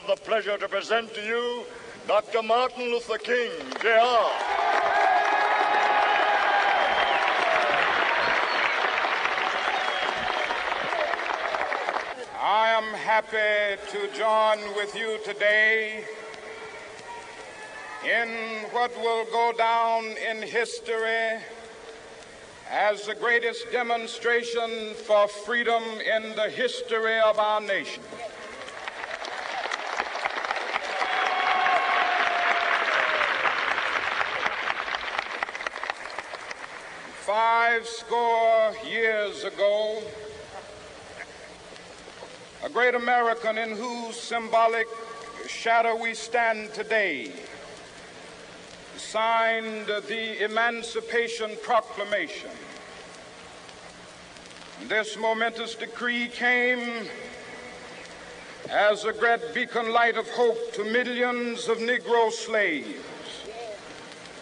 the pleasure to present to you Dr. Martin Luther King, Jr. I am happy to join with you today in what will go down in history as the greatest demonstration for freedom in the history of our nation. Five score years ago, a great American in whose symbolic shadow we stand today signed the Emancipation Proclamation. This momentous decree came as a great beacon light of hope to millions of Negro slaves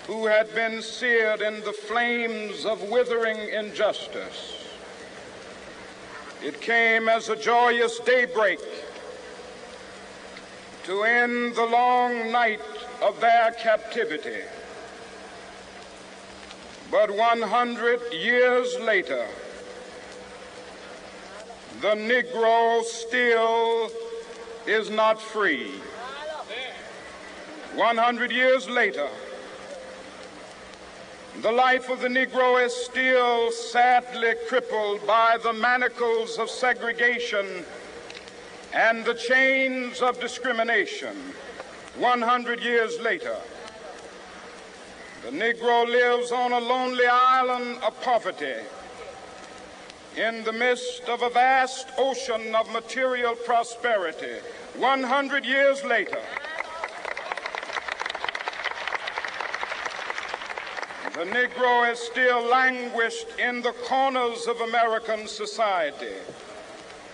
who had been seared in the flames of withering injustice. It came as a joyous daybreak to end the long night of their captivity. But 100 years later, the Negro still is not free. 100 years later, the life of the Negro is still sadly crippled by the manacles of segregation and the chains of discrimination. 100 years later, the Negro lives on a lonely island of poverty in the midst of a vast ocean of material prosperity. 100 years later, the Negro is still languished in the corners of American society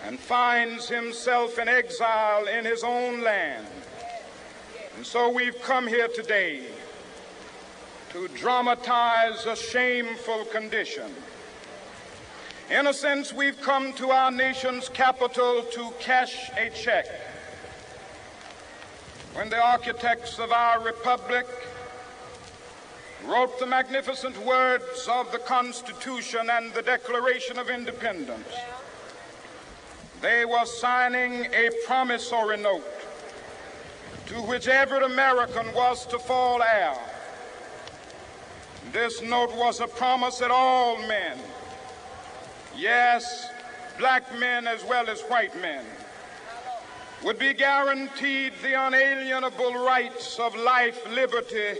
and finds himself in exile in his own land. And so we've come here today to dramatize a shameful condition. In a sense, we've come to our nation's capital to cash a check. When the architects of our republic wrote the magnificent words of the Constitution and the Declaration of Independence, they were signing a promissory note to which every American was to fall heir. This note was a promise that all men, yes, black men as well as white men, would be guaranteed the unalienable rights of life, liberty,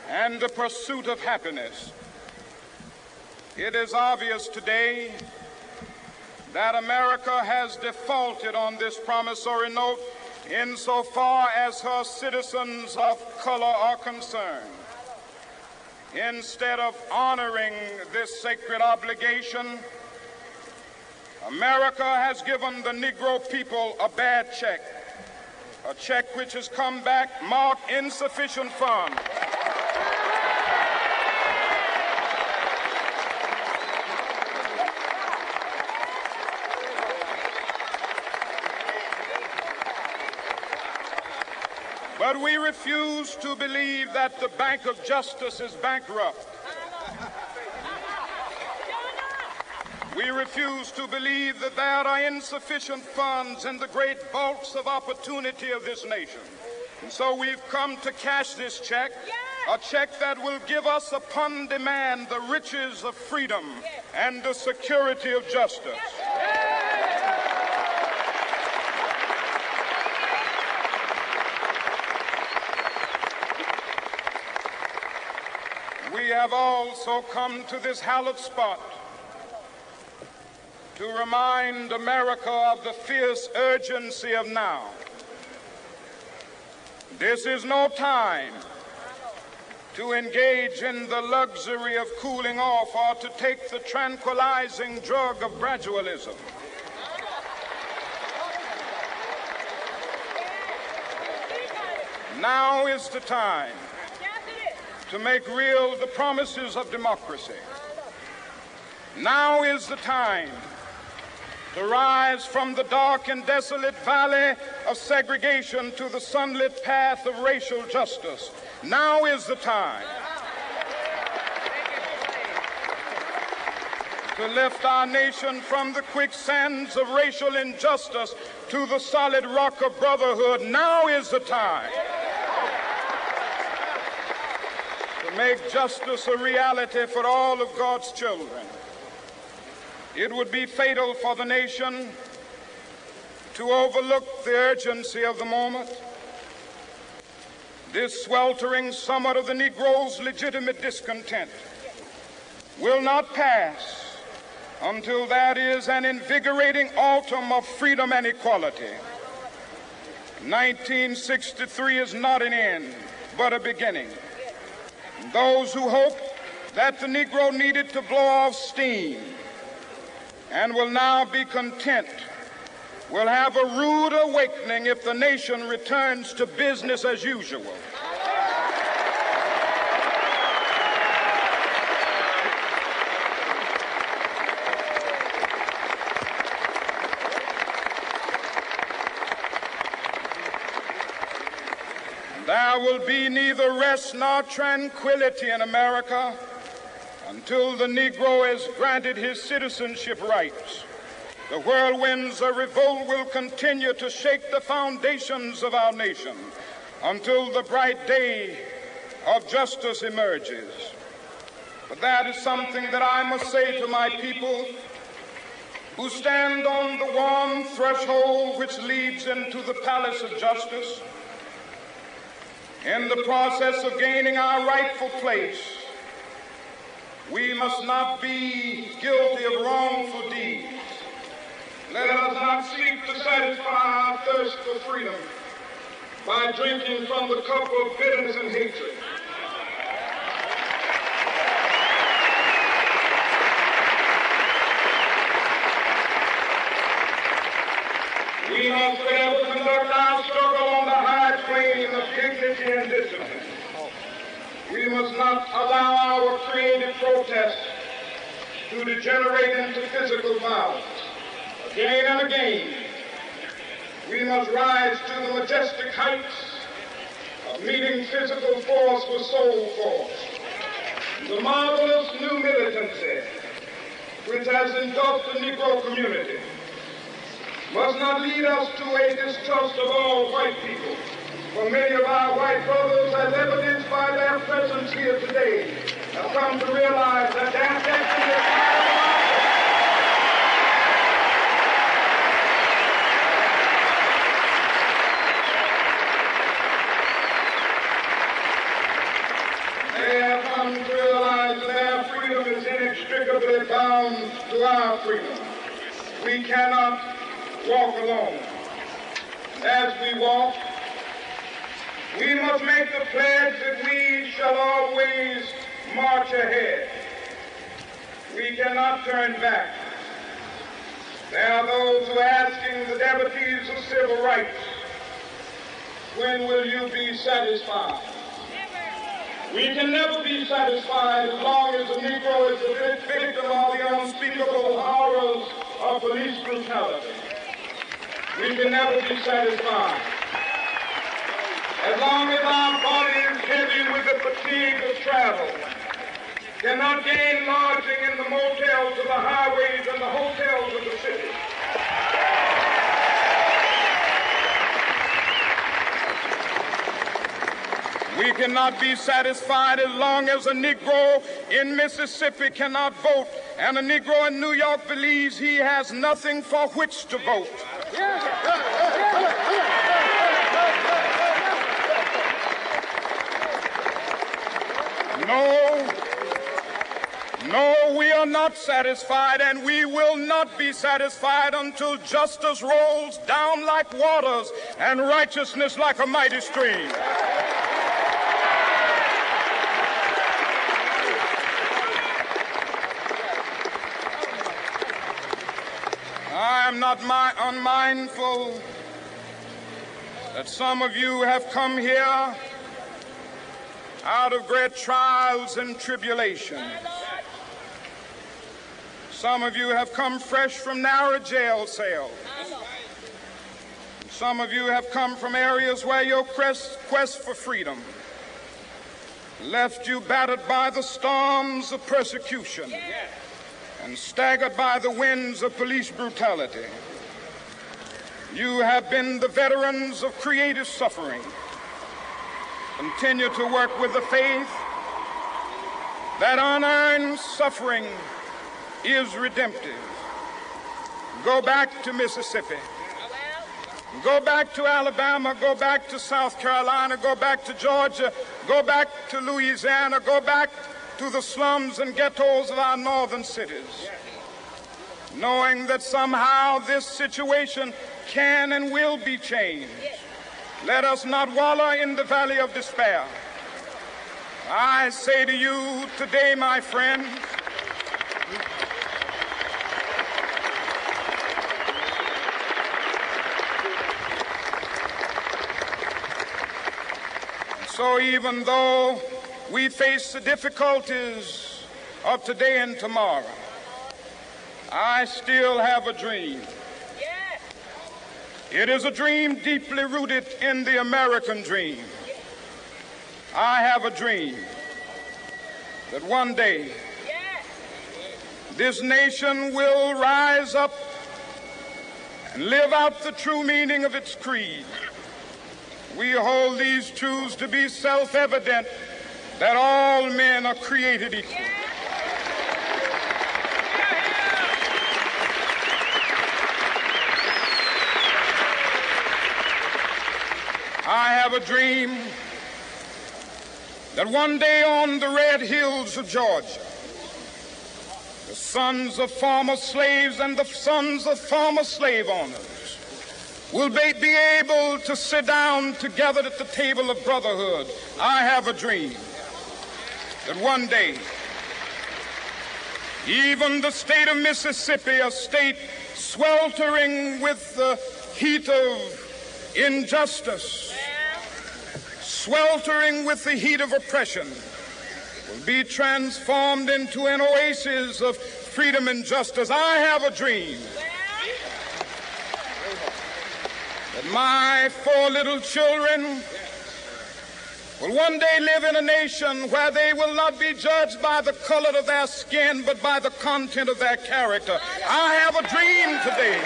and the pursuit of happiness. It is obvious today that America has defaulted on this promissory note insofar as her citizens of color are concerned. Instead of honoring this sacred obligation, America has given the Negro people a bad check, a check which has come back marked insufficient funds. But we refuse to believe that the Bank of Justice is bankrupt. We refuse to believe that there are insufficient funds in the great vaults of opportunity of this nation. And so we've come to cash this check, a check that will give us upon demand the riches of freedom and the security of justice. We have also come to this hallowed spot to remind America of the fierce urgency of now. This is no time to engage in the luxury of cooling off or to take the tranquilizing drug of gradualism. Now is the time to make real the promises of democracy. Now is the time to rise from the dark and desolate valley of segregation to the sunlit path of racial justice. Now is the time to lift our nation from the quicksands of racial injustice to the solid rock of brotherhood. Now is the time to make justice a reality for all of God's children. It would be fatal for the nation to overlook the urgency of the moment. This sweltering summit of the Negro's legitimate discontent will not pass until that is an invigorating autumn of freedom and equality. 1963 is not an end, but a beginning. Those who hope that the Negro needed to blow off steam and will now be content will have a rude awakening if the nation returns to business as usual. There will be neither rest nor tranquility in America until the Negro is granted his citizenship rights. The whirlwinds of revolt will continue to shake the foundations of our nation until the bright day of justice emerges. But that is something that I must say to my people who stand on the warm threshold which leads into the palace of justice. In the process of gaining our rightful place, we must not be guilty of wrongful deeds. Let us not seek to satisfy our thirst for freedom by drinking from the cup of bitterness and hatred. We must forever conduct our struggle on the high plane of dignity and discipline. We must not allow our creative protest to degenerate into physical violence. Again and again, we must rise to the majestic heights of meeting physical force with soul force. The marvelous new militancy which has engulfed the Negro community must not lead us to a distrust of all white people. For many of our white brothers, as evidenced by their presence here today, have come to realize that their destiny is They have come to realize that their freedom is inextricably bound to our freedom. We cannot walk alone. As we walk, we must make the pledge that we shall always march ahead. We cannot turn back. There are those who are asking the devotees of civil rights, when will you be satisfied? We can never be satisfied as long as the Negro is a victim of the unspeakable horrors of police brutality. We can never be satisfied. As long as our body is heavy with the fatigue of travel, cannot gain lodging in the motels of the highways and the hotels of the city. We cannot be satisfied as long as a Negro in Mississippi cannot vote and a Negro in New York believes he has nothing for which to vote. No, we are not satisfied, and we will not be satisfied until justice rolls down like waters and righteousness like a mighty stream. I am not unmindful that some of you have come here out of great trials and tribulations. Some of you have come fresh from narrow jail cells. Some of you have come from areas where your quest for freedom left you battered by the storms of persecution and staggered by the winds of police brutality. You have been the veterans of creative suffering. Continue to work with the faith that unearned suffering is redemptive. Go back to Mississippi. Go back to Alabama. Go back to South Carolina. Go back to Georgia. Go back to Louisiana. Go back to the slums and ghettos of our northern cities, knowing that somehow this situation can and will be changed. Let us not wallow in the valley of despair. I say to you today, my friends, so even though we face the difficulties of today and tomorrow, I still have a dream. It is a dream deeply rooted in the American dream. I have a dream that one day this nation will rise up and live out the true meaning of its creed. We hold these truths to be self-evident, that all men are created equal. I have a dream that one day on the red hills of Georgia, the sons of former slaves and the sons of former slave owners will be able to sit down together at the table of brotherhood. I have a dream that one day, even the state of Mississippi, a state sweltering with the heat of injustice, sweltering with the heat of oppression, will be transformed into an oasis of freedom and justice. I have a dream that my 4 little children will one day live in a nation where they will not be judged by the color of their skin, but by the content of their character. I have a dream today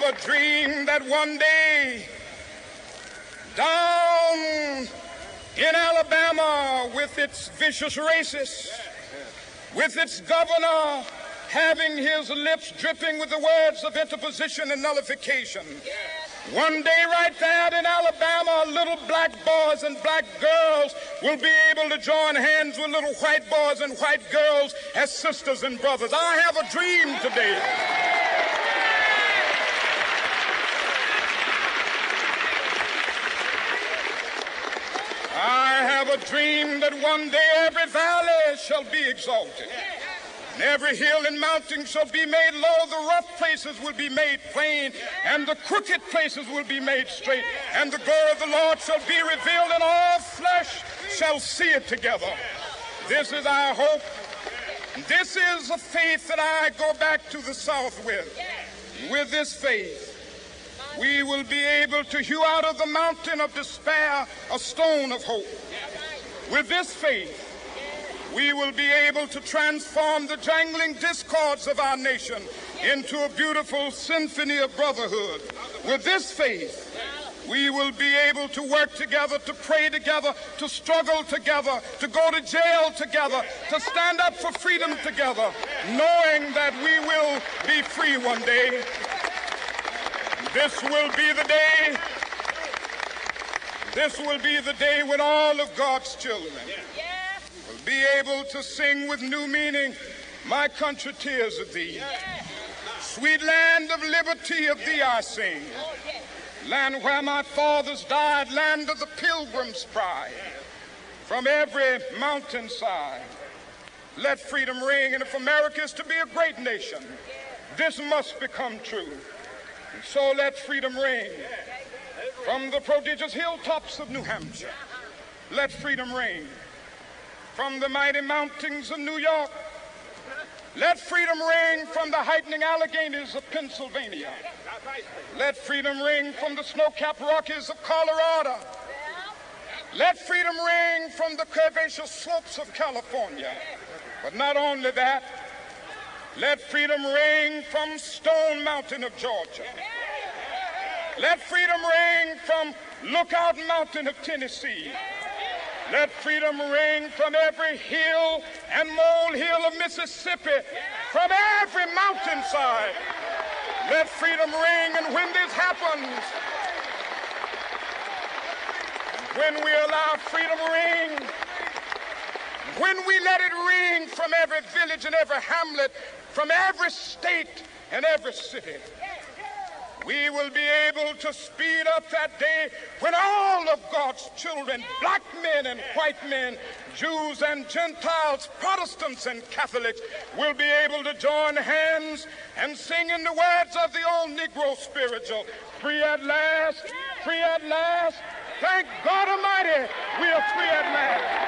a dream that one day down in Alabama, with its vicious racists, with its governor having his lips dripping with the words of interposition and nullification, one day right there in Alabama, little black boys and black girls will be able to join hands with little white boys and white girls as sisters and brothers. I have a dream today that one day every valley shall be exalted, and every hill and mountain shall be made low. The rough places will be made plain, and the crooked places will be made straight, and the glory of the Lord shall be revealed, and all flesh shall see it together. This is our hope. This is a faith that I go back to the South with. With this faith, we will be able to hew out of the mountain of despair a stone of hope. With this faith, we will be able to transform the jangling discords of our nation into a beautiful symphony of brotherhood. With this faith, we will be able to work together, to pray together, to struggle together, to go to jail together, to stand up for freedom together, knowing that we will be free one day. This will be the day. This will be the day when all of God's children will be able to sing with new meaning, "My country, tears of thee. Sweet land of liberty, of thee I sing. Land where my fathers died, land of the pilgrim's pride. From every mountainside, let freedom ring. And if America is to be a great nation, this must become true. And so let freedom ring. From the prodigious hilltops of New Hampshire, let freedom ring. from the mighty mountains of New York. Let freedom ring from the heightening Alleghenies of Pennsylvania. Let freedom ring from the snow-capped Rockies of Colorado. Let freedom ring from the curvaceous slopes of California. But not only that, let freedom ring from Stone Mountain of Georgia. Let freedom ring from Lookout Mountain of Tennessee. Let freedom ring from every hill and molehill of Mississippi, from every mountainside. Let freedom ring, and when this happens, when we allow freedom to ring, when we let it ring from every village and every hamlet, from every state and every city, we will be able to speed up that day when all of God's children, black men and white men, Jews and Gentiles, Protestants and Catholics, will be able to join hands and sing in the words of the old Negro spiritual, free at last, free at last. Thank God Almighty, we are free at last.